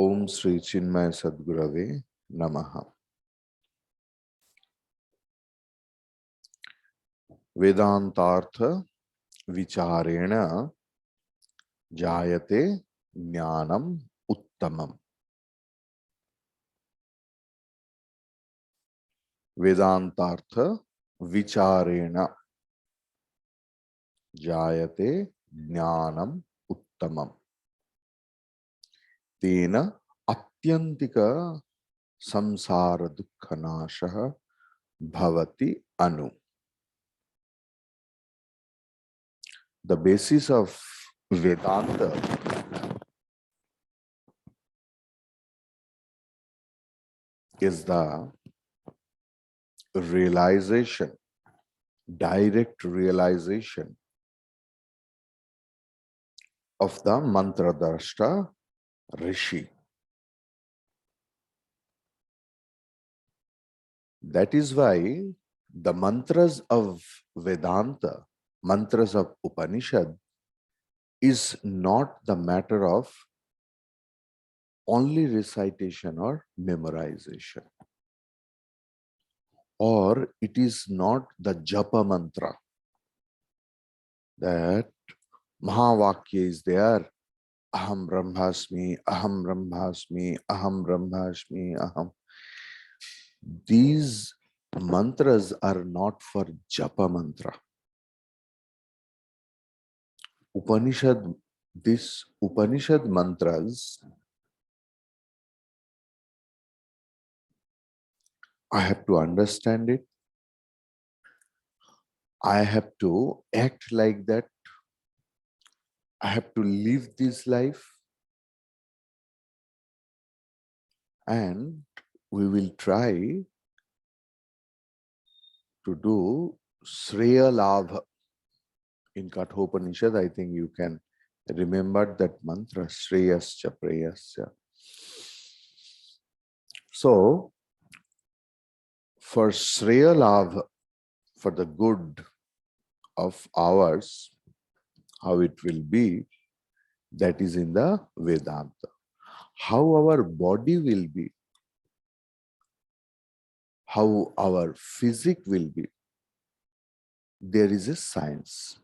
Om Sri Chinmaya Sadgurave Namaha. Vedantartha Vicharena Jayate Jnanam Uttamam. Vedantartha Vicharena Jayate Jnanam Uttamam. Tena Atyantika Samsara Dukkhanashaha Bhavati Anu. The basis of Vedanta is the realization, direct realization of the Mantradrashta Rishi. That is why the mantras of Vedanta, mantras of Upanishad, is not the matter of only recitation or memorization. Or it is not the japa mantra that Mahavakya is there. Aham Brahmasmi, Aham Brahmasmi, Aham Brahmasmi, Aham. These mantras are not for japa mantra. This Upanishad mantras, I have to understand it. I have to act like that. I have to live this life. And we will try to do Sreya Labha. In Kathopanishad, I think you can remember that mantra, Shreyascha Preyascha. So, for Sreya Labha, for the good of ours, how it will be, that is in the Vedanta. How our body will be, how our physique will be, there is a science.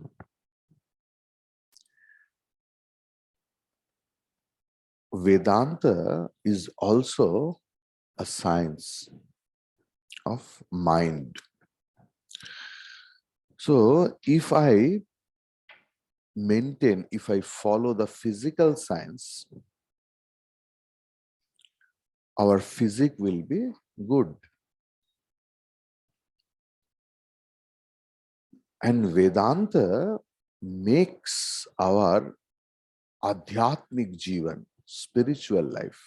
Vedanta is also a science of mind. So if I follow the physical science, our physique will be good. And Vedanta makes our adhyatmic jivan, spiritual life.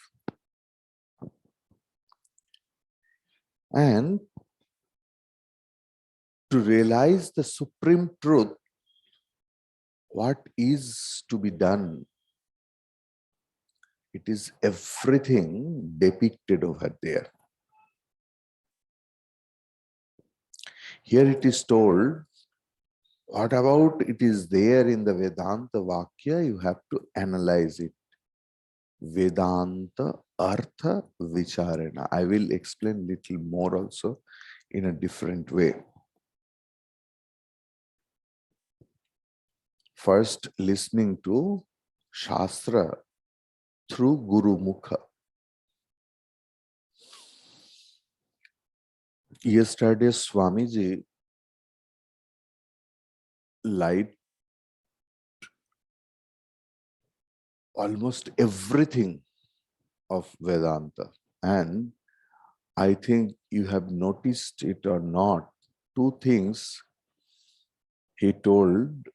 And to realize the supreme truth, what is to be done, it is everything depicted over there. Here it is told, what about it is there in the Vedanta Vakya, you have to analyze it. Vedanta Artha Vicharena. I will explain little more also in a different way. First, listening to Shastra through Guru Mukha. Yesterday, Swamiji light almost everything of Vedanta. And I think you have noticed it or not, two things he told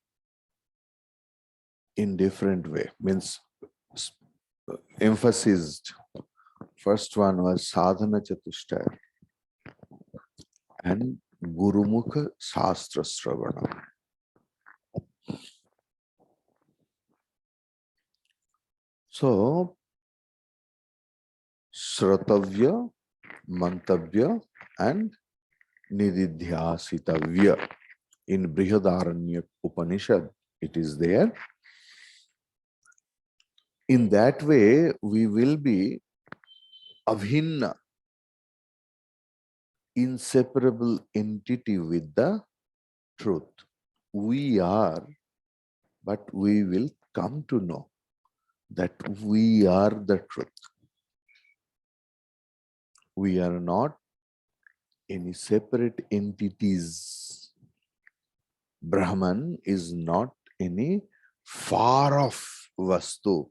in different way, means emphasized. First one was Sadhana Chatushtai and Gurumukha Shastra Sravana. So, Shratavya, Mantavya and Nididhyasitavya. In Brihadaranya Upanishad, it is there. In that way, we will be abhinna, inseparable entity with the truth. We are, but we will come to know that we are the truth. We are not any separate entities. Brahman is not any far off vastu.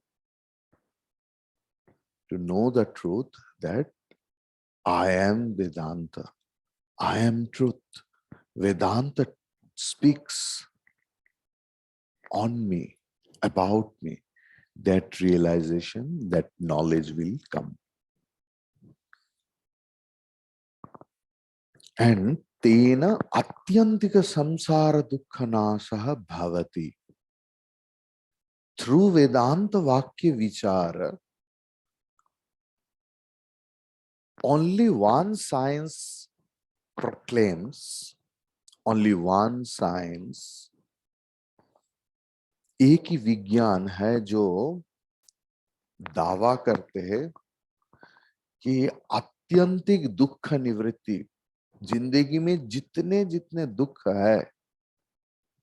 To know the truth that I am Vedanta, I am truth. Vedanta speaks on me, about me. That realization, that knowledge will come. And tena atyantika samsara dukkhanasah bhavati. Through Vedanta Vakya Vichara, only one science proclaims, only one science, एक ही विज्ञान है जो दावा करते हैं कि आत्यंतिक दुख निवृत्ति, जिंदगी में जितने जितने दुख है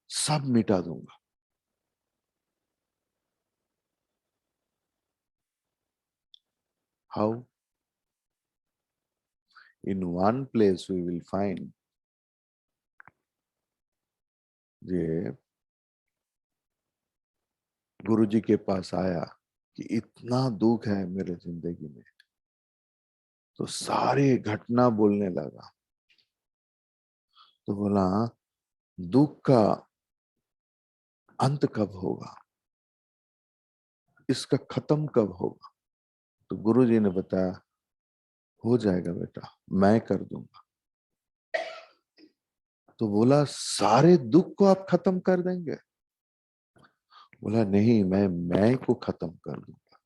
सब मिटा दूंगा. How? In one place we will find ये गुरु जी के पास आया कि इतना दुख है मेरे जिंदगी में, तो सारी घटना बोलने लगा. तो बोला दुख का अंत कब होगा, इसका खत्म कब होगा. तो गुरु जी ने बताया हो जाएगा बेटा, मैं कर दूंगा. तो बोला सारे दुख को आप खत्म कर देंगे. बोला नहीं, मैं को खत्म कर दूंगा.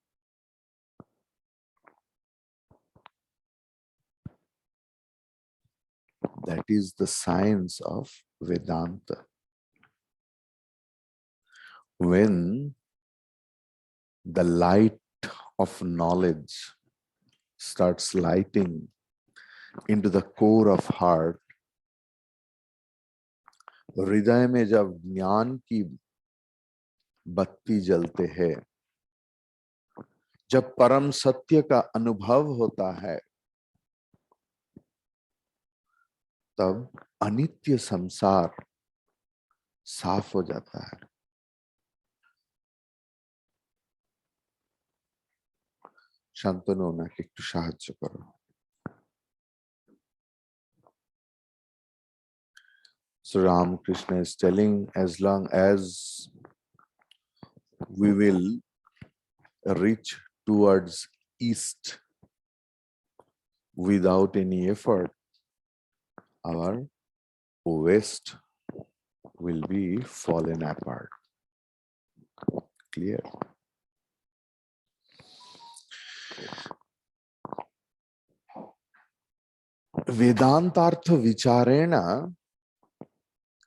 That is the science of Vedanta. When the light of knowledge starts lighting into the core of heart, हृदय में जब ज्ञान की बत्ती जलते हैं, जब परम सत्य का अनुभव होता है, तब अनित्य संसार साफ हो जाता है. শান্তনু ওনাকে একটু সাহায্য করো. So Ramakrishna is telling, as long as we will reach towards east without any effort, our west will be fallen apart. Clear? Vedantartha vicharena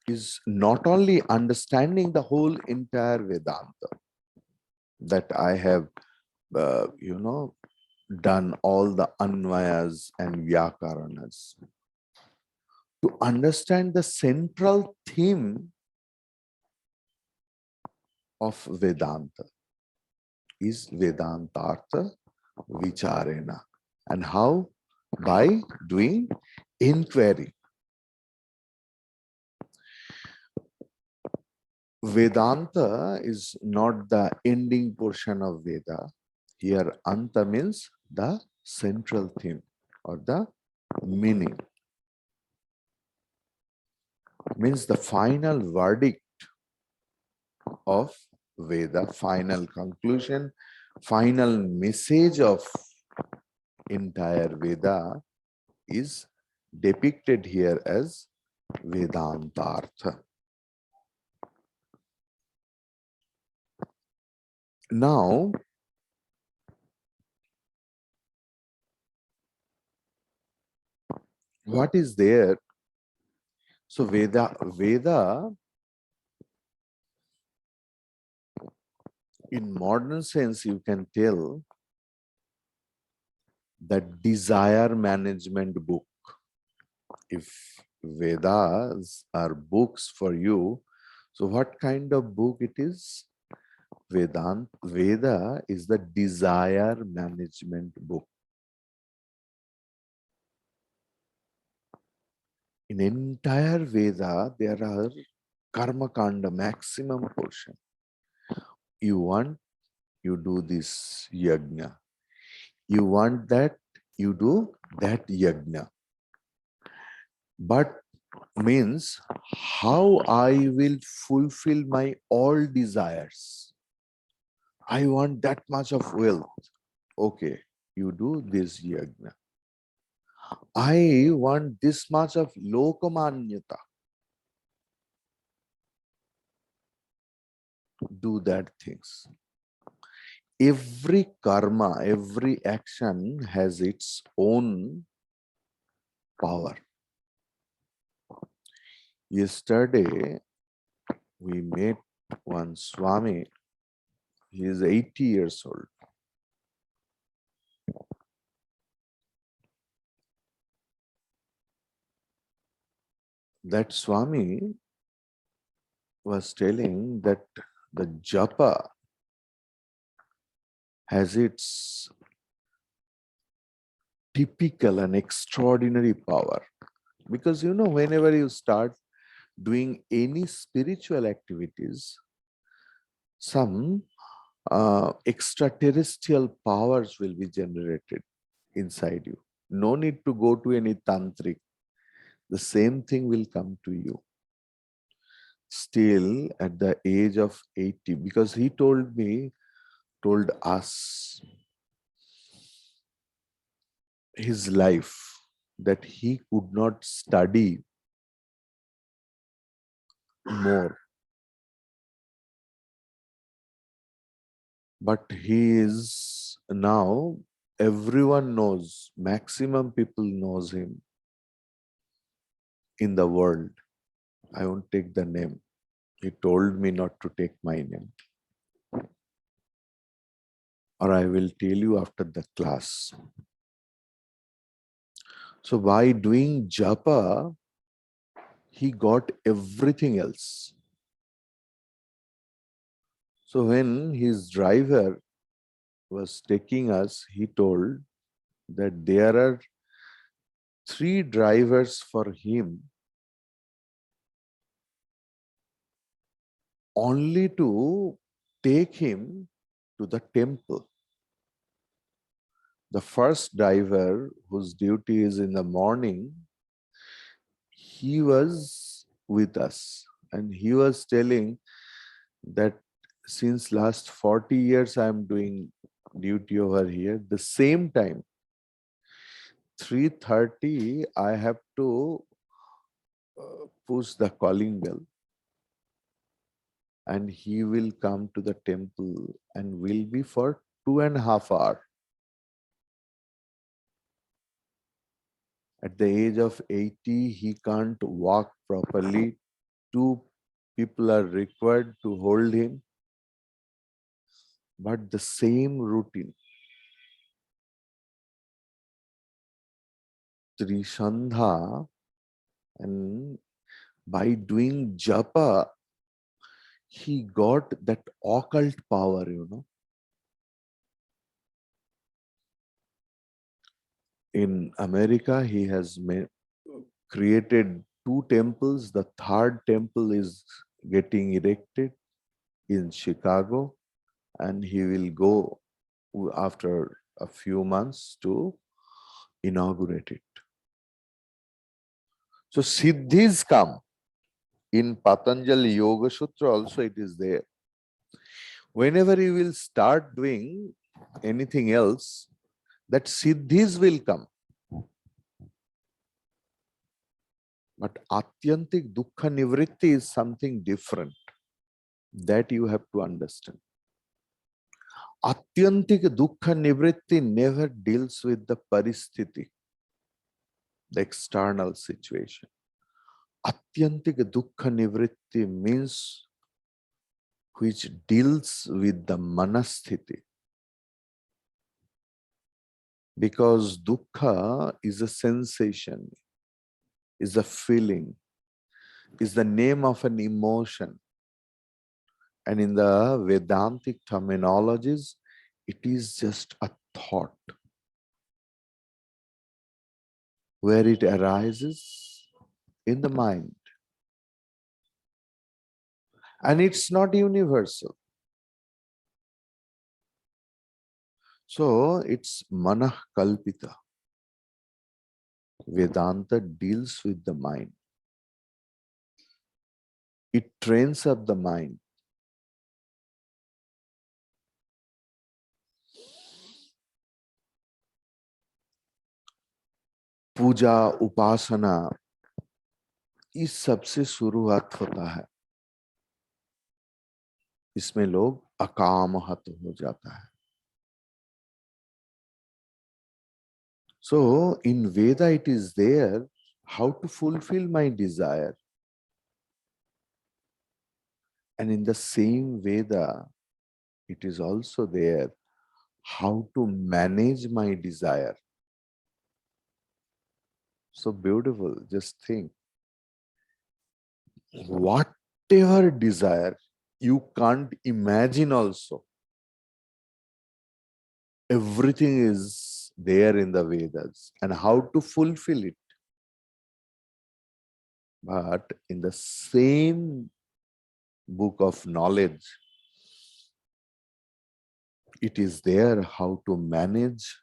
is not only understanding the whole entire Vedanta, that I have, done all the anvayas and vyakaranas. To understand the central theme of Vedanta is Vedantartha vicharena. And how? By doing inquiry. Vedanta is not the ending portion of Veda. Here anta means the central theme or the meaning. Means the final verdict of Veda, final conclusion, final message of entire Veda is depicted here as Vedantartha. Now, what is there? So Veda In modern sense, you can tell that desire management book. If Vedas are books for you, so what kind of book it is? Veda is the desire management book. In entire Veda, there are karma kanda, maximum portion. You want, you do this yajna. You want that, you do that yajna. But means how I will fulfill my all desires. I want that much of wealth. Okay, you do this yajna. I want this much of lokamanyata. Do that things. Every karma, every action has its own power. Yesterday, we met one Swami. He is 80 years old. That Swami was telling that the japa has its typical and extraordinary power. Because whenever you start doing any spiritual activities, some extraterrestrial powers will be generated inside you. No need to go to any tantric. The same thing will come to you. Still at the age of 80, because he told us his life, that he could not study more. But he is now, everyone knows, maximum people knows him in the world. I won't take the name. He told me not to take my name. Or I will tell you after the class. So by doing japa, he got everything else. So when his driver was taking us, he told that there are 3 drivers for him only to take him to the temple. The first driver, whose duty is in the morning, he was with us and he was telling that since last 40 years I am doing duty over here. The same time, 3:30, I have to push the calling bell and he will come to the temple and will be for 2.5 hours. At the age of 80, he can't walk properly. 2 people are required to hold him. But the same routine. Trishandha, and by doing japa, he got that occult power. In America, he has created 2 temples. The 3rd temple is getting erected in Chicago, and he will go after a few months to inaugurate it. So siddhis come. In Patanjali Yoga Sutra also it is there. Whenever you will start doing anything else, that siddhis will come. But atyantik dukkha nivritti is something different. That you have to understand. Atyantik dukkha nivritti never deals with the paristhiti, the external situation. Atyantik dukkha nivritti means which deals with the manasthiti. Because dukkha is a sensation, is a feeling, is the name of an emotion. And in the Vedantic terminologies, it is just a thought where it arises in the mind. And it's not universal. So it's manah kalpita. Vedanta deals with the mind. It trains up the mind. पूजा उपासना इस सबसे शुरुआत होता है. इसमें लोग अकामहत हो जाता है. So in Veda it is there how to fulfill my desire. And in the same Veda, it is also there how to manage my desire. So beautiful. Just think. Whatever desire you can't imagine also, everything is there in the Vedas and how to fulfill it. But in the same book of knowledge, it is there how to manage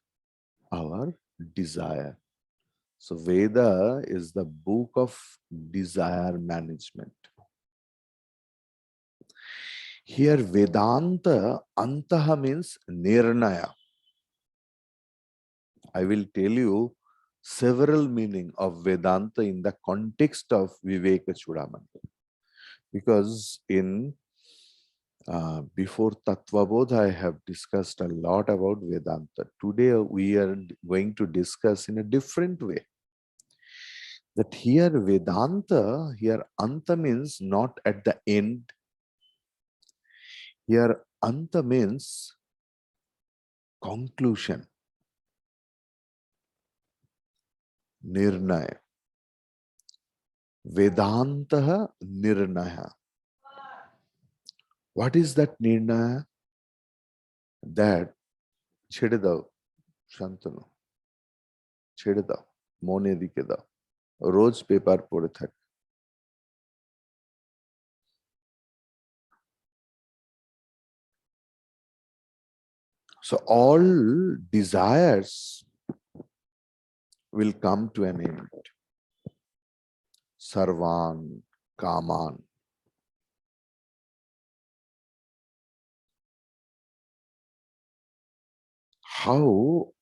our desire. So Veda is the book of desire management. Here Vedanta, antaha means nirnaya. I will tell you several meaning of Vedanta in the context of Vivekachudamani. Because in before Tattvabodha, I have discussed a lot about Vedanta. Today we are going to discuss in a different way. That here Vedanta, here Anta means not at the end. Here Anta means conclusion. Nirnaya. Vedanta Nirnaya. What is that Nirnaya? That ছেড়ে দাও শান্তনু, ছেড়ে দাও, মনে দিকে দাও, রোজ paper পড়ে থাক. So all desires will come to an end. Sarvan, Kaman. How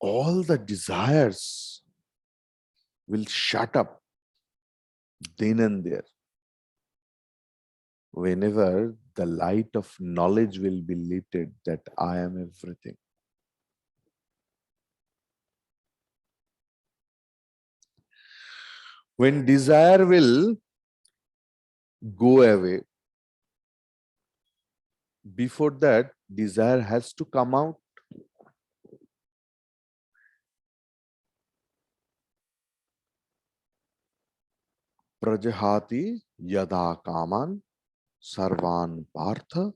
all the desires will shut up then and there. Whenever the light of knowledge will be lit that I am everything. When desire will go away, before that, desire has to come out. Prajahati yada kaman sarvan partha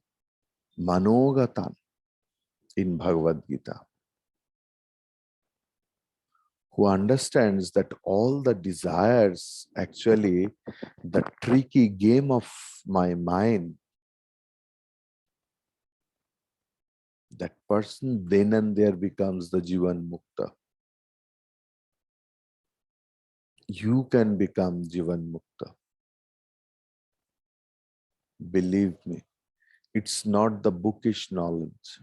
manogatan in Bhagavad Gita. Who understands that all the desires, actually, the tricky game of my mind, that person then and there becomes the Jivan Mukta. You can become Jivan Mukta. Believe me, it's not the bookish knowledge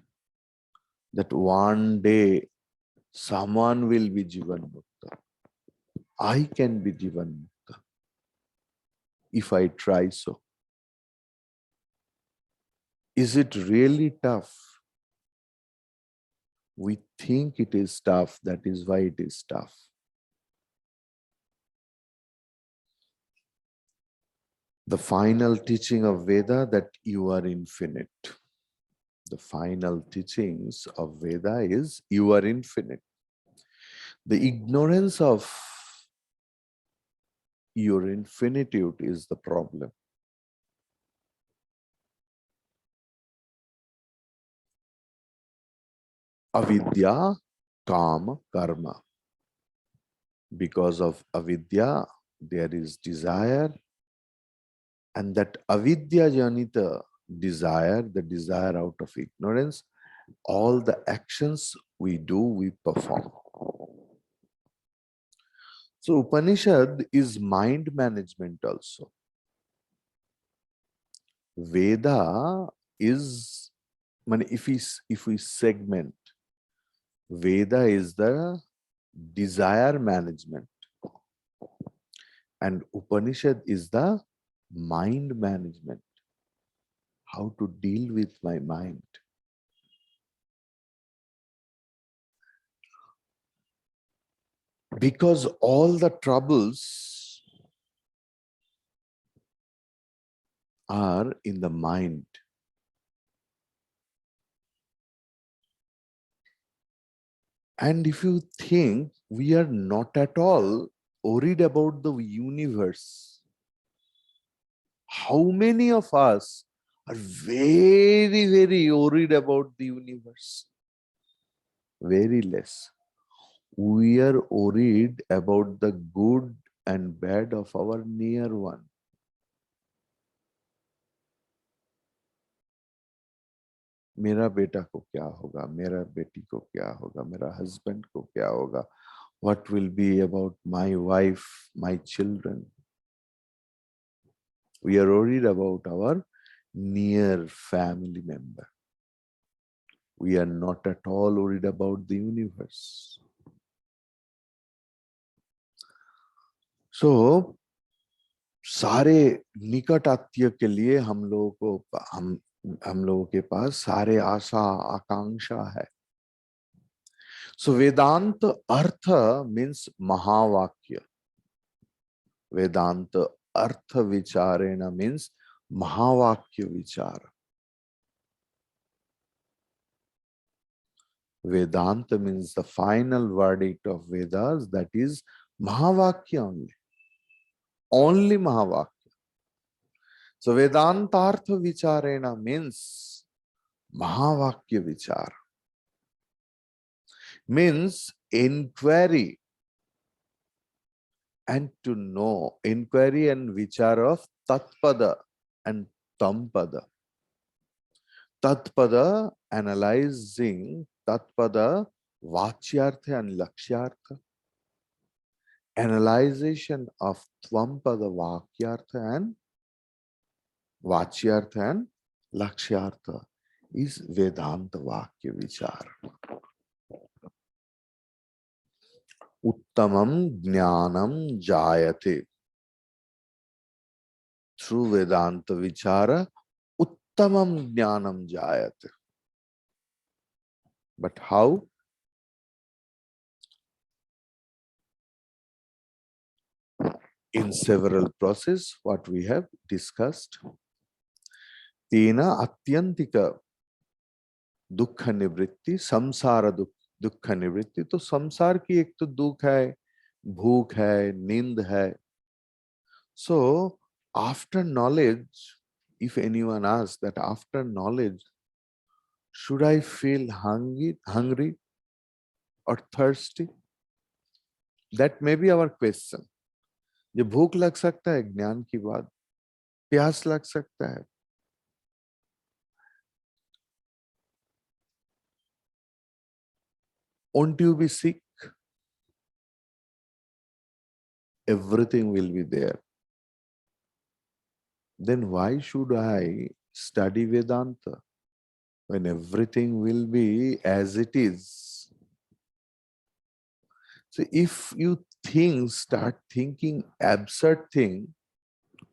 that one day someone will be Jivan Mukta. I can be Jivan Mukta if I try so. Is it really tough? We think it is tough, that is why it is tough. The final teaching of Veda that you are infinite. The final teachings of Veda is you are infinite. The ignorance of your infinitude is the problem. Avidya, kama, karma. Because of avidya, there is desire, and that avidya janita desire, the desire out of ignorance, all the actions we do, we perform. So Upanishad is mind management also. Veda is, if we segment, Veda is the desire management and Upanishad is the mind management. How to deal with my mind. Because all the troubles are in the mind. And if you think we are not at all worried about the universe, how many of us are very, very worried about the universe? Very less. We are worried about the good and bad of our near one. मेरा बेटा को क्या होगा, मेरा बेटी को क्या होगा, मेरा हस्बैंड को क्या होगा, what will be about my wife, my children. We are worried about our near family member. We are not at all worried about the universe. So, सारे निकट आत्य के लिए हम लोगों को हम लोगों के पास सारे आशा आकांक्षा है. So Vedanta Artha means Mahavakya. Vedanta Artha Vicharena means Mahavakya Vichara. Vedanta means the final verdict of Vedas, that is Mahavakya only. Only Mahavakya. So Vedanta Artha Vicharena means Mahavakya Vichara. Means inquiry and to know, inquiry and vichara of Tatpada and Tampada. Tatpada analyzing Tatpada Vachyartha and Lakshyartha. Analyzation of Tvampada Vakyartha and Vachyartha and Lakshyartha is Vedanta Vakya Vichara. Uttamam Jnanam Jayate. Through Vedanta Vichara, Uttamam Jnanam Jayate. But how? In several processes, what we have discussed. Tena Atyantika Dukha Nivritti, Samsara Dukha Nivritti. तो संसार की एक तो दुख है, भूख है, नींद है. So after knowledge, if anyone asks that after knowledge, should I feel hungry or thirsty? That may be our question. ये भूख लग सकता है ज्ञान की बात, प्यास लग सकता है. Won't you be sick? Everything will be there. Then why should I study Vedanta when everything will be as it is? So if you start thinking absurd thing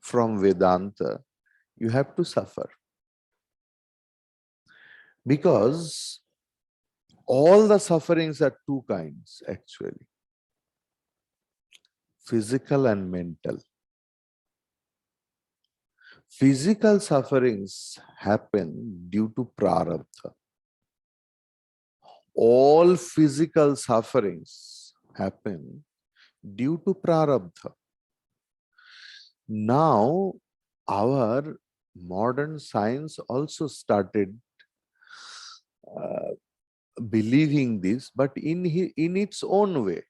from Vedanta, you have to suffer. Because all the sufferings are two kinds actually. Physical and mental. Physical sufferings happen due to prarabdha. All physical sufferings happen due to prarabdha. Now, our modern science also started uh, believing this, but in its own way.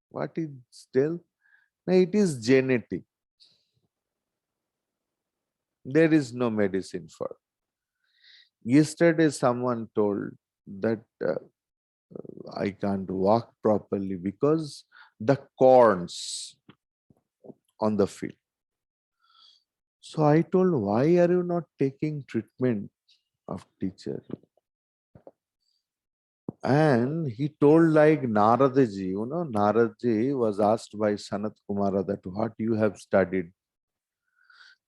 What is still? It is genetic. There is no medicine for it. Yesterday, someone told that I can't walk properly because the corns on the field. So I told, why are you not taking treatment of teacher? And he told like Naradaji, Naradaji was asked by Sanat Kumara that what you have studied.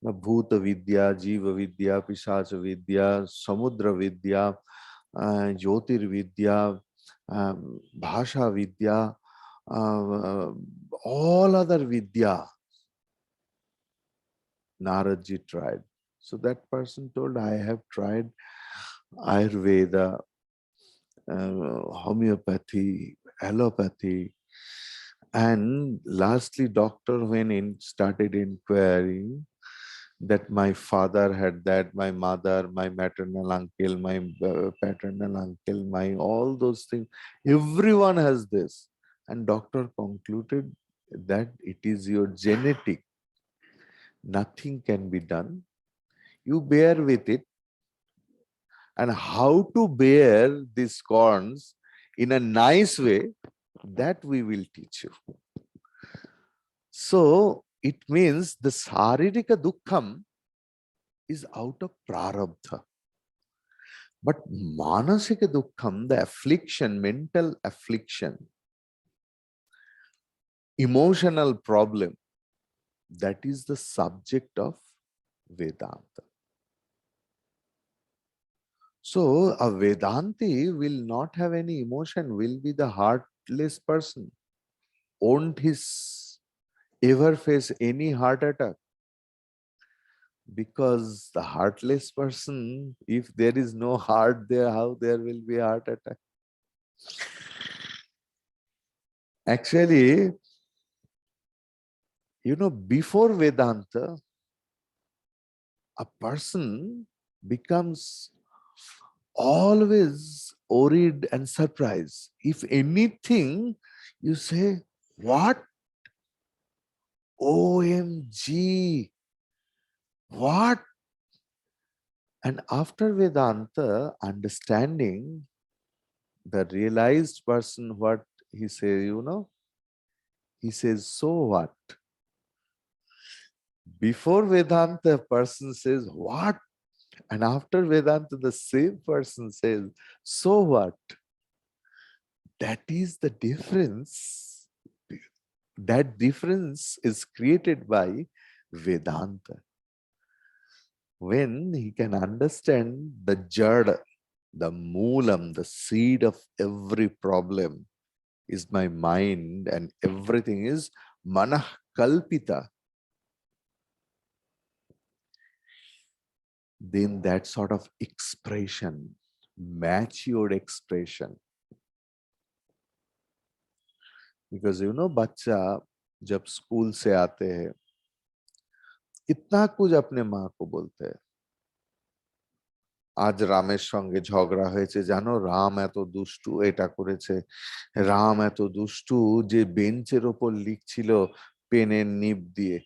Bhuta Vidya, Jiva Vidya, Pishacha Vidya, Samudra Vidya, Jyotir Vidya, Bhasha Vidya, all other Vidya. Naradji tried. So that person told, I have tried Ayurveda, homeopathy, allopathy. And lastly, doctor, when started inquiring that my father had that, my mother, my maternal uncle, my paternal uncle, my all those things, everyone has this. And doctor concluded that it is your genetic. Nothing can be done. You bear with it. And how to bear these corns in a nice way, that we will teach you. So it means the saririka dukkham is out of prarabdha. But manasika dukkham, the affliction, mental affliction, emotional problem, that is the subject of Vedanta. So a Vedanti will not have any emotion, will be the heartless person. Won't his ever face any heart attack? Because the heartless person, if there is no heart there, how there will be a heart attack? Actually, before Vedanta, a person becomes always worried and surprised. If anything, you say, what? OMG, what? And after Vedanta, understanding, the realized person, what he says, he says, so what? Before Vedanta, a person says, what? And after Vedanta, the same person says, so what? That is the difference. That difference is created by Vedanta. When he can understand the jada, the moolam, the seed of every problem is my mind and everything is manah kalpita, then that sort of expression, matured expression. Because बच्चा जब school से आते हैं इतना कुछ अपने माँ को बोलते हैं আজ রামের সঙ্গে ঝগড়া হয়েছে জানো রাম এত দুষ্টু এটা করেছে রাম এত দুষ্টু যে বেঞ্চের ওপর লিখছিল পেনের নিব দিয়ে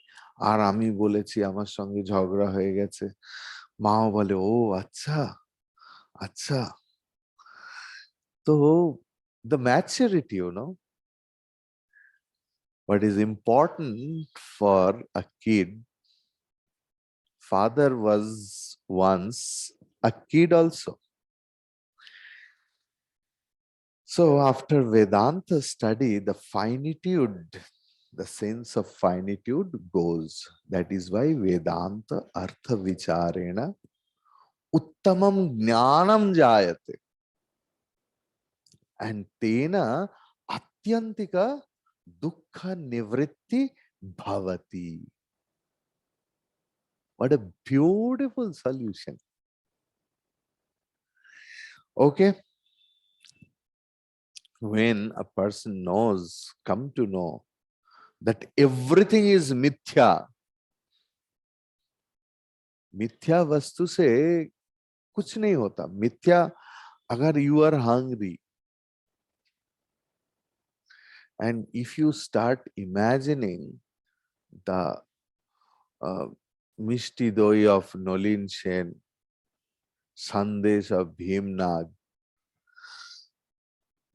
আর আমি বলেছি আমার সঙ্গে ঝগড়া হয়ে গেছে মাও বলে ও আচ্ছা আচ্ছা তো the maturity what is important for a kid, father was once a kid also. So after Vedanta study, the finitude, the sense of finitude goes. That is why Vedanta artha vicharena uttamam jnanam jayate. And tena atyantika dukkha nivritti bhavati. What a beautiful solution. Okay. When a person knows, come to know that everything is mithya, मिथ्या वस्तु से कुछ नहीं होता. मिथ्या, अगर you are hungry and if you start imagining the Mishti Doi of Nolin Sen, Sandesh of Bhimnag,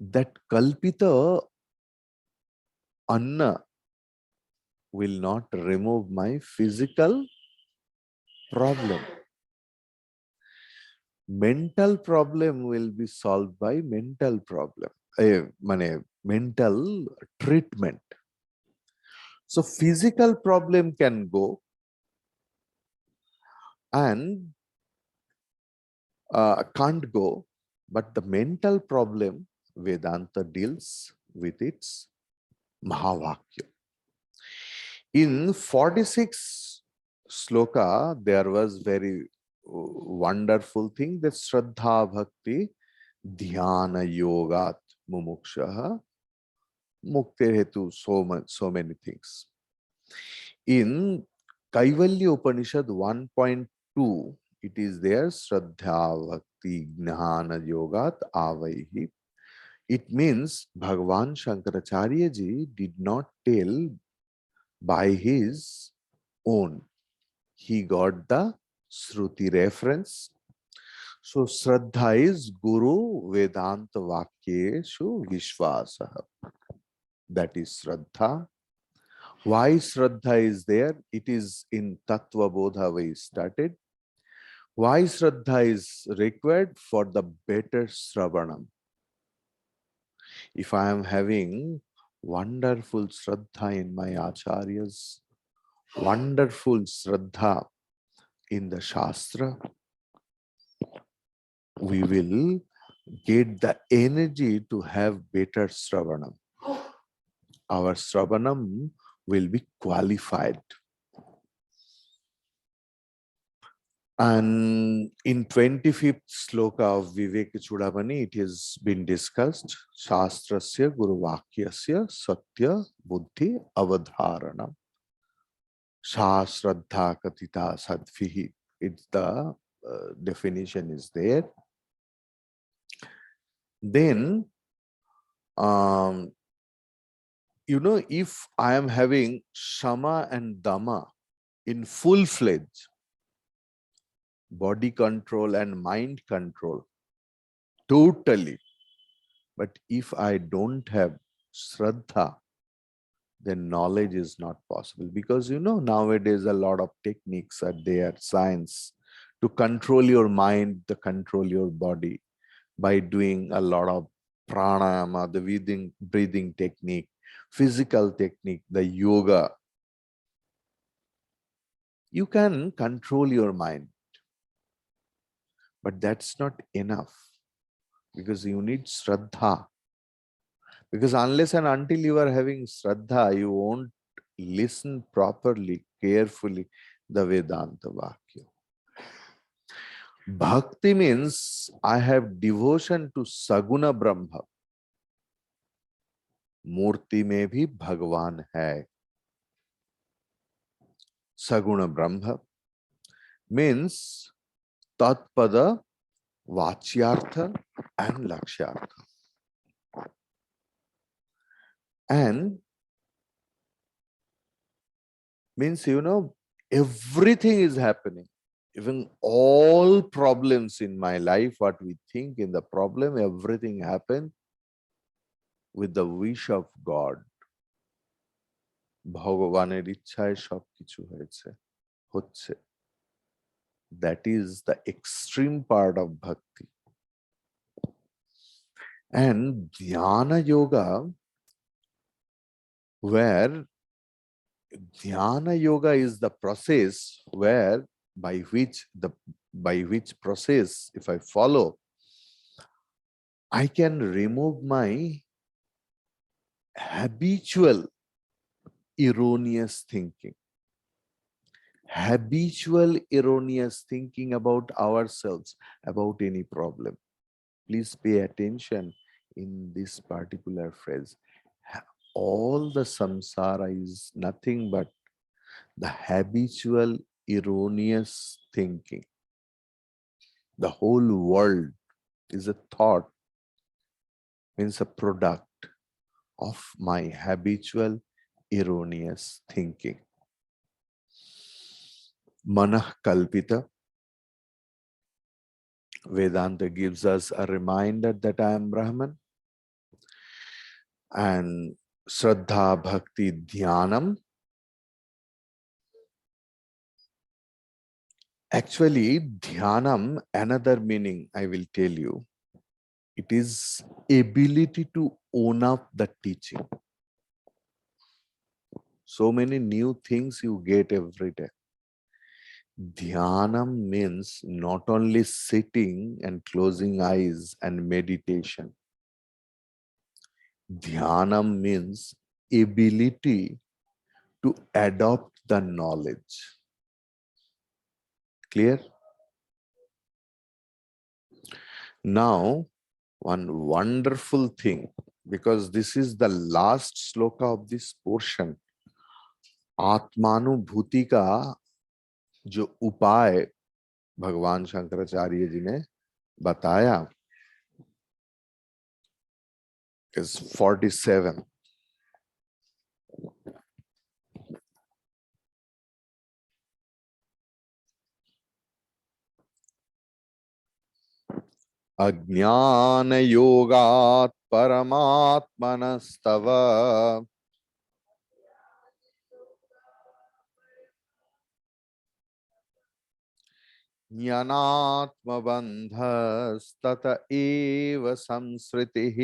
that Kalpita Anna will not remove my physical problem. Mental problem will be solved by mental problem. Mental treatment. So physical problem can go and can't go, but the mental problem, Vedanta deals with its Mahavakya. In 46 sloka, there was very wonderful thing that Shraddha Bhakti Dhyana Yogat Mumukshaha Mukte Hetu, so many things. In Kaivalya Upanishad 1.2, it is there, Shraddha Bhakti Gnana Yogat Avaihi. It means Bhagavan Shankaracharya ji did not tell by his own. He got the Shruti reference. So Shraddha is Guru Vedanta Vakyeshu Vishwasaha. That is Shraddha. Why Shraddha is there? It is in Tattva Bodha we started. Why Shraddha is required? For the better Sravanam. If I am having wonderful Shraddha in my Acharyas, wonderful Shraddha in the Shastra, we will get the energy to have better Sravanam. Our Sravanam will be qualified. And in 25th sloka of Vivekachudamani, it has been discussed, Shastrasya Guru Vakyasya Satya Buddhi Avadharanam. Shasraddha Katita Sadvihi. It's the definition is there. Then, if I am having Shama and Dama in full-fledged, body control and mind control, totally. But if I don't have Shraddha, then knowledge is not possible. Because nowadays a lot of techniques are there, science, to control your mind, to control your body by doing a lot of pranayama, the breathing technique, physical technique, the yoga. You can control your mind. But that's not enough, because you need Shraddha. Because unless and until you are having Shraddha, you won't listen properly, carefully, the Vedanta Vakya. Bhakti means I have devotion to Saguna Brahma. Murti mein bhi Bhagwan hai. Saguna Brahma means Tatpada, Vachyartha and Lakshyartha. And means, everything is happening. Even all problems in my life, what we think in the problem, everything happened with the wish of God. Bhagavaner ichhaye sob kichu hocche. That is the extreme part of bhakti. And dhyana yoga, where dhyana yoga is the process where by which process, if I follow, I can remove my habitual erroneous thinking, habitual erroneous thinking about ourselves, about any problem. Please pay attention in this particular phrase. All the samsara is nothing but the habitual erroneous thinking. The whole world is a thought, means a product of my habitual erroneous thinking. Manah kalpita. Vedanta gives us a reminder that I am Brahman. And Shraddha Bhakti Dhyanam. Actually, Dhyanam, another meaning I will tell you. It is ability to own up the teaching. So many new things you get every day. Dhyanam means not only sitting and closing eyes and meditation. Dhyanam means ability to adopt the knowledge. Clear? Now, one wonderful thing, because this is the last sloka of this portion, आत्मानुभूति का जो उपाय भगवान शंकराचार्य जी ने बताया is 47. अज्ञान योगात् परमात्मनस्तव ज्ञानात्मबन्धस्तत एव संसृतिः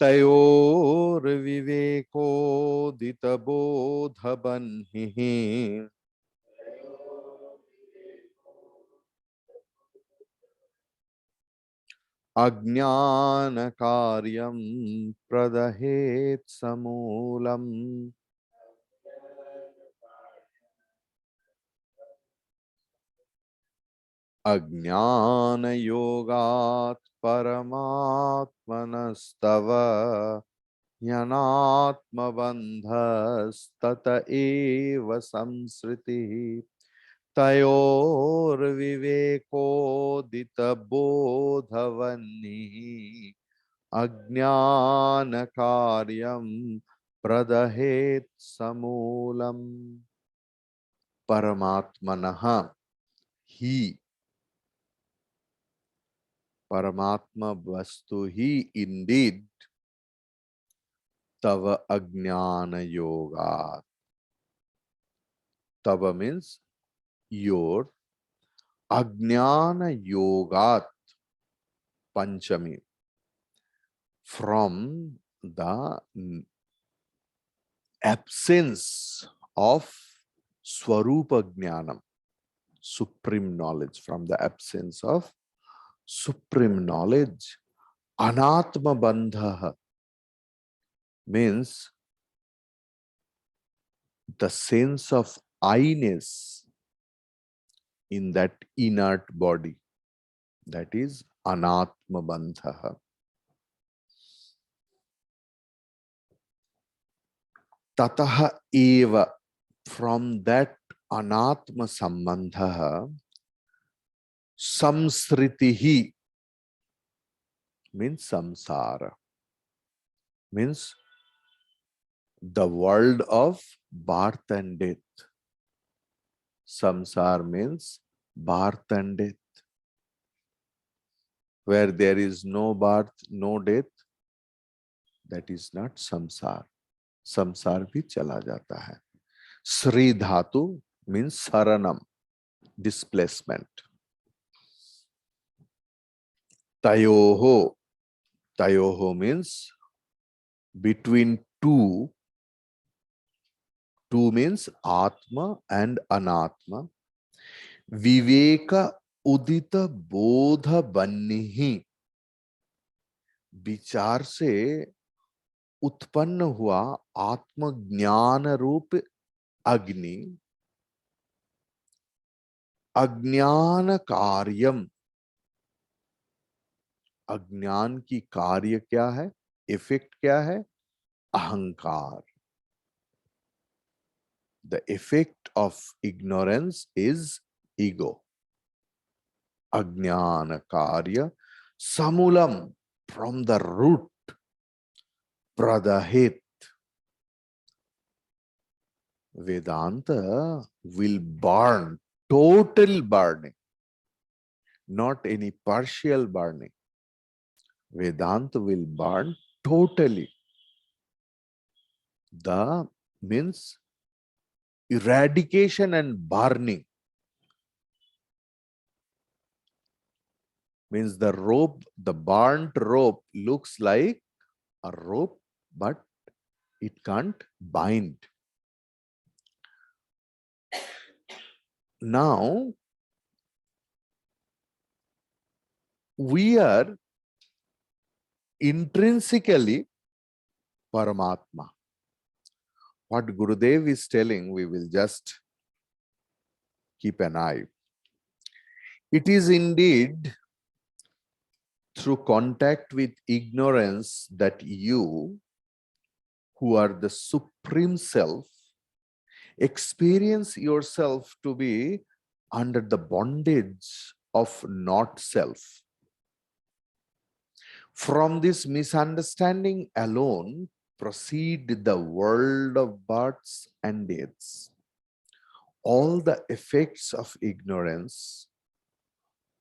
तयोर्विवेकोदितबोधबह्निः अज्ञानकार्यं प्रदहेत् समूलम् अज्ञानयोगात् परमात्मनस्तव ज्ञानात्मबन्धस्तत एव संसृतिः तयोर्विवेकोदितबोधवह्निः अज्ञानकार्यं प्रदहेत् समूलम् परमात्मनः ही Paramatma Vastu Hi indeed Tava Ajnana Yoga. Tava means your Ajnana Yogat Panchami from the absence of Swarupa Jnanam, supreme knowledge, from the absence of supreme knowledge. Anatma Bandha means the sense of I-ness in that inert body. That is Anatma Bandha. Tataha eva, from that Anatma Sambandha, Samsritihi means samsara, means the world of birth and death. Samsar means birth and death. Where there is no birth, no death, that is not samsar. Samsar bhi chala jata hai. Sri dhatu means saranam, displacement. Tayoho, tayoho means between two. Two means Atma and Anatma. Viveka udita bodha bannihi. विचार से उत्पन्न हुआ आत्मज्ञान रूप अग्नि, अज्ञान कार्यम, अज्ञान की कार्य क्या है, इफेक्ट क्या है, अहंकार. The effect of ignorance is ego. Ajnana karya samulam, from the root, pradahit. Vedanta will burn, total burning, not any partial burning. Vedanta will burn totally. The means eradication and burning. Means the rope, the burnt rope looks like a rope, but it can't bind. Now, we are intrinsically Paramatma. What Gurudev is telling, we will just keep an eye. It is indeed through contact with ignorance that you, who are the Supreme Self, experience yourself to be under the bondage of not self. From this misunderstanding alone proceed the world of births and deaths. All the effects of ignorance,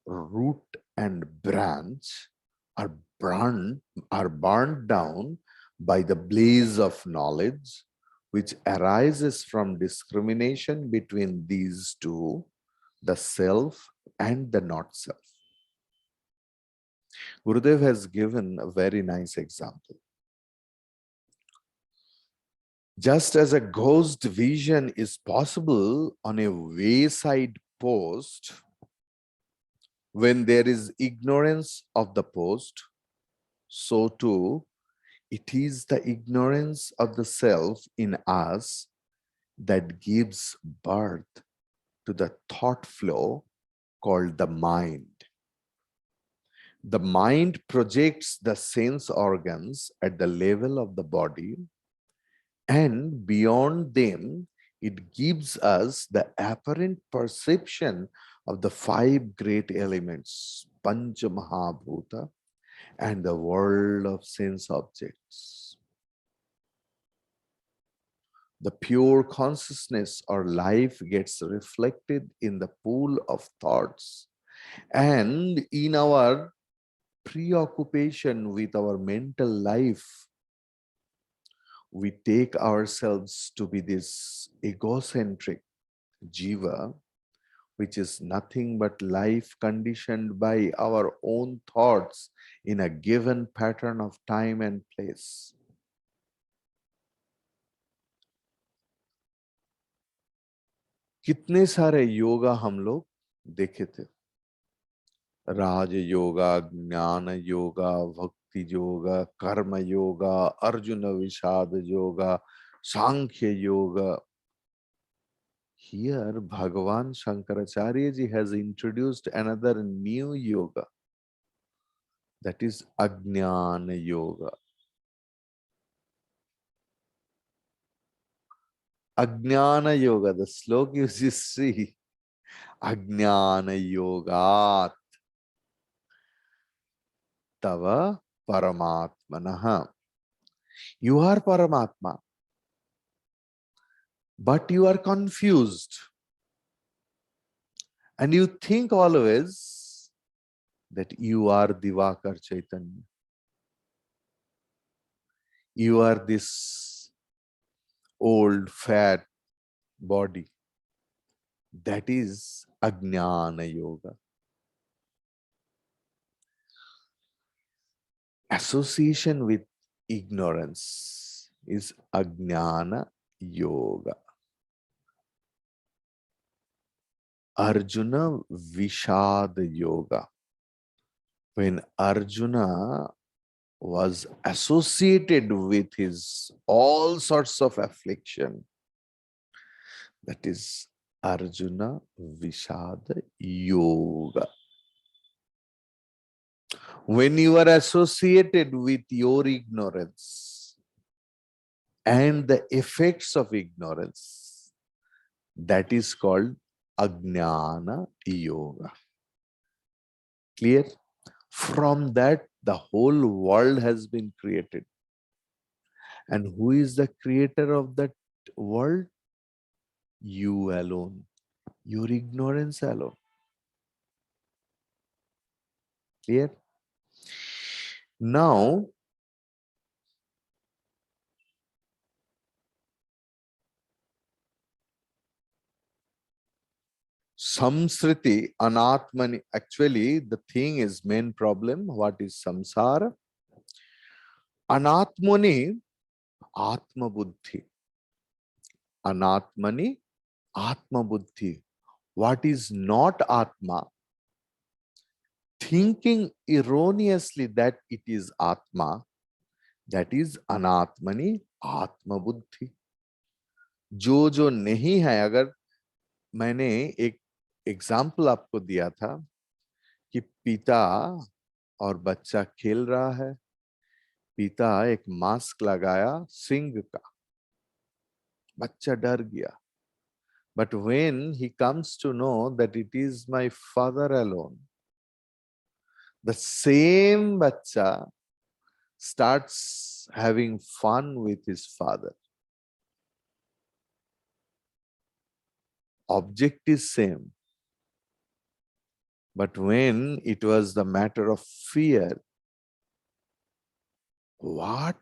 root and branch, are burned down by the blaze of knowledge, which arises from discrimination between these two, the self and the not self. Gurudev has given a very nice example. Just as a ghost vision is possible on a wayside post, when there is ignorance of the post, so too it is the ignorance of the self in us that gives birth to the thought flow called the mind. The mind projects the sense organs at the level of the body, and beyond them, it gives us the apparent perception of the five great elements, Pancha Mahabhuta, and the world of sense objects. The pure consciousness or life gets reflected in the pool of thoughts, and in our preoccupation with our mental life, we take ourselves to be this egocentric jiva, which is nothing but life conditioned by our own thoughts in a given pattern of time and place. कितने सारे योगा हम लोग देखे थे, राज योगा, ज्ञान योगा, भक्ति योगा, कर्म योगा, अर्जुन विषाद योगा, सांख्य yoga. Here Bhagavan Shankaracharya ji has introduced another new yoga, that is Ajnana yoga. Ajnana yoga, the sloka you just see, Ajnana yoga tava paramatmanaha. You are Paramatma, but you are confused. And you think always that you are Divakar Chaitanya. You are this old, fat body. That is Ajnana yoga. Association with ignorance is Ajnana yoga. Arjuna Vishad yoga. When Arjuna was associated with his all sorts of affliction. That is Arjuna Vishada Yoga. When you are associated with your ignorance and the effects of ignorance, that is called Ajnana Yoga. Clear? From that, the whole world has been created. And who is the creator of that world? You alone, your ignorance alone. Clear? Now, Samsriti Anatmani. Actually, the thing is main problem. What is samsara? Anatmani, Atma Buddhi. Anatmani, Atma Buddhi. What is not Atma? Thinking erroneously that it is Atma, that is Anatmani, Atma Buddhi. जो नहीं है, अगर मैंने एक example आपको दिया था कि पिता और बच्चा खेल रहा है, पिता एक मास्क लगाया सिंह का, बच्चा डर गया. But when he comes to know that it is my father alone, the same bachcha starts having fun with his father. Object is same. But when it was the matter of fear, what?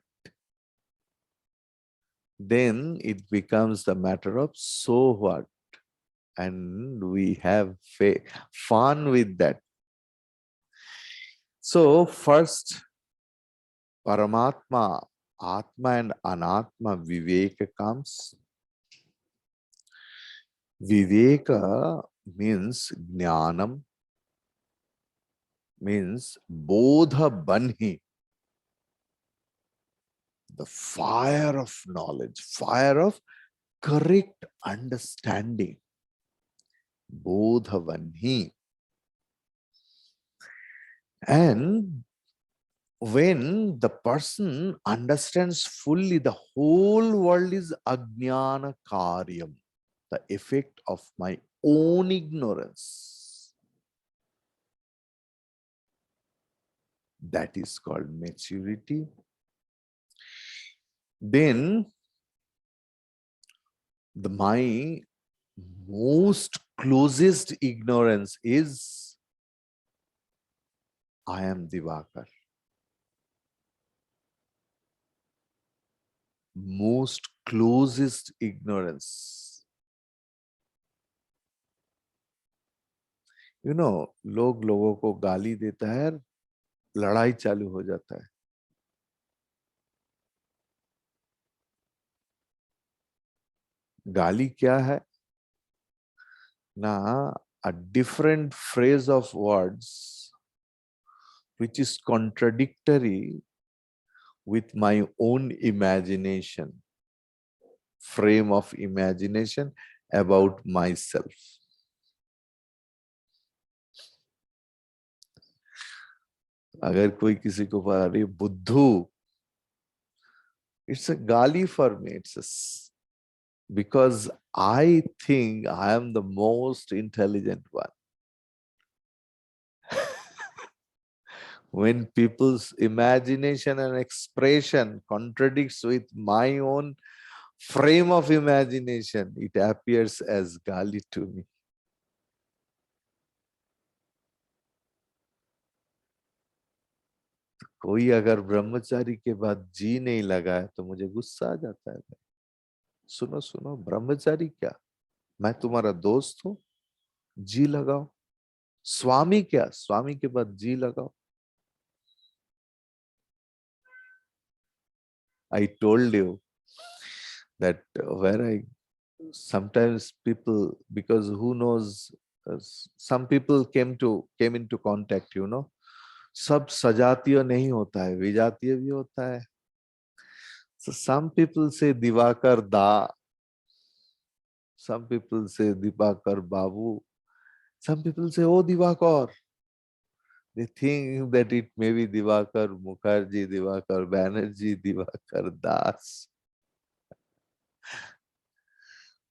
Then it becomes the matter of so what? And we have fun with that. So first, Paramatma, Atma and Anatma, Viveka comes. Viveka means Jnanam, means Bodha Banhi, the fire of knowledge, fire of correct understanding. Bodha Banhi. And when the person understands fully the whole world is Ajnana Karyam, the effect of my own ignorance, that is called maturity. Then my most closest ignorance is I am Divakar. Most closest ignorance. You know, लोगों को गाली देता है, लड़ाई चालू हो जाता है. गाली क्या है? Now, a different phrase of words which is contradictory with my own imagination, frame of imagination about myself. अगर कोई किसी को बोला रही बुद्धू, it's a gali for me. Because I think I am the most intelligent one. When people's imagination and expression contradicts with my own frame of imagination, it appears as gali to me. कोई अगर ब्रह्मचारी के बाद जी नहीं लगाए तो मुझे गुस्सा आ जाता है. सुनो सुनो, ब्रह्मचारी क्या, मैं तुम्हारा दोस्त हूं, जी लगाओ. स्वामी क्या, स्वामी के बाद जी लगाओ. I told you that where I sometimes people, because who knows, some people came into contact, you know, सब सजातीय नहीं होता है, विजातीय भी होता है. So some people say Divakar Da, some people say Divakar Babu, some people say, oh Divakar. They think that it may be Divakar Mukherjee, Divakar Banerjee, Divakar Das.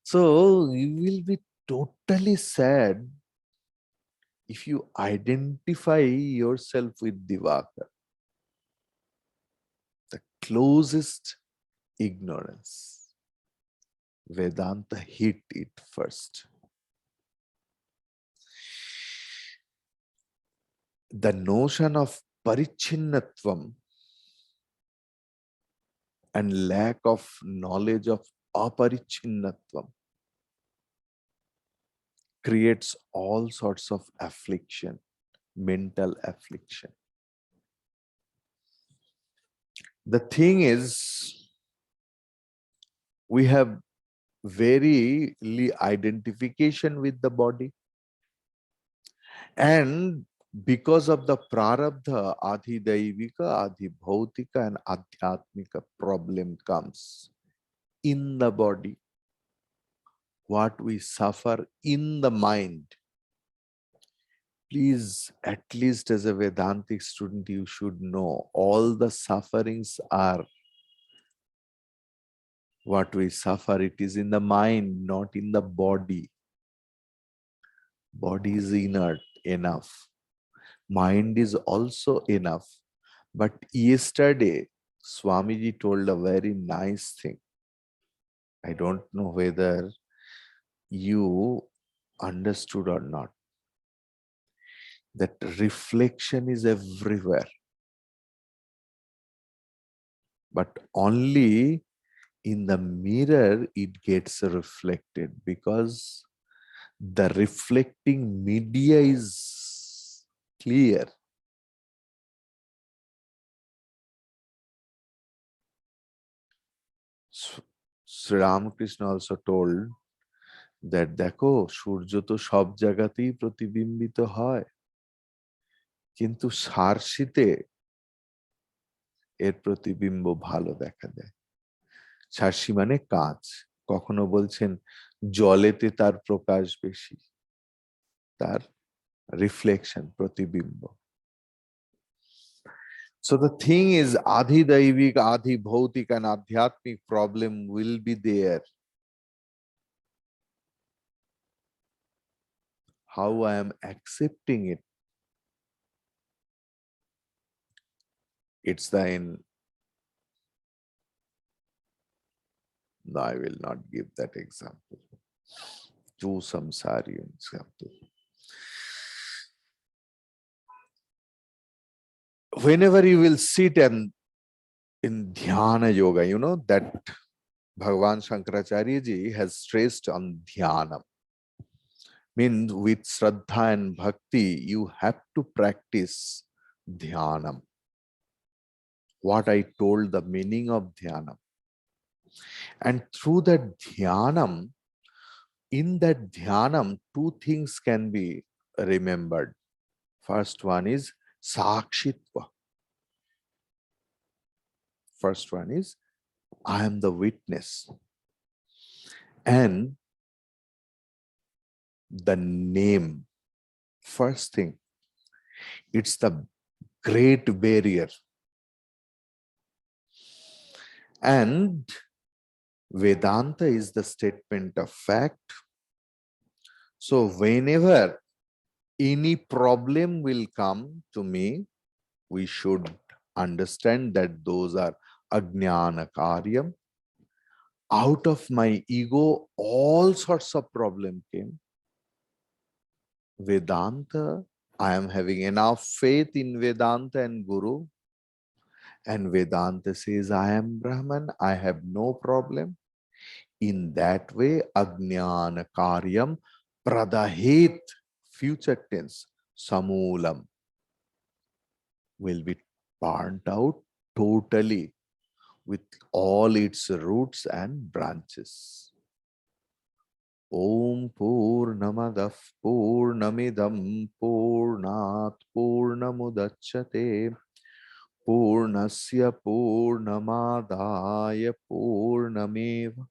So you will be totally sad if you identify yourself with Divakar, the closest ignorance. Vedanta hit it first. The notion of parichinnatvam and lack of knowledge of aparichinnatvam creates all sorts of affliction, mental affliction. The thing is, we have very identification with the body, and because of the prarabdha, adhi daivika, adhi bhautika and adhyatmika problem comes in the body. What we suffer in the mind. Please, at least as a Vedantic student, you should know all the sufferings are what we suffer. It is in the mind, not in the body. Body is inert enough. Mind is also enough. But yesterday, Swamiji told a very nice thing. I don't know whether you understood or not. That reflection is everywhere. But only in the mirror it gets reflected, because the reflecting media is clear. Sri Ramakrishna also told that দেখো সূর্য তো সব জায়গাতেই প্রতিবিম্বিত হয়, কিন্তু সার্সিতে এর প্রতিবিম্ব ভালো দেখা যায়. সার্সি মানে কাঁচ. কখনো বলছেন জলেতে তার প্রকাশ বেশি, তার রিফ্লেকশন, প্রতিবিম্ব. So the thing is, adhi daivik, adhi bhautik and adhyatmic problem will be there. How I am accepting it, it's the in. No, I will not give that example. Too samsari example. Whenever you will sit and in dhyana yoga, you know that Bhagavan Shankaracharya ji has stressed on dhyanam. Means with Shraddha and Bhakti, you have to practice dhyanam. What I told, the meaning of dhyanam. And through that dhyanam, in that dhyanam, two things can be remembered. First one is sakshitva. First one is, I am the witness. And the name. First thing, it's the great barrier. And Vedanta is the statement of fact. So whenever any problem will come to me, we should understand that those are ajnana karyam. Out of my ego, all sorts of problems came. Vedanta, I am having enough faith in Vedanta and Guru. And Vedanta says, I am Brahman, I have no problem. In that way, ajnana karyam pradahit, future tense, samulam, will be burnt out totally with all its roots and branches. Om Purnamadav Purnamidam पूर्णात् पूर्णमुदच्यते पूर्णस्य पूर्णमादाय पूर्णमेव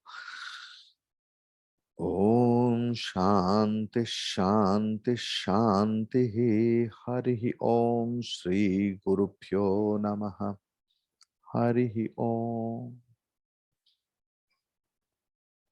ॐ शान्ति शान्ति शान्तिः हरिः ॐ श्री गुरुभ्यो नमः हरिः ॐ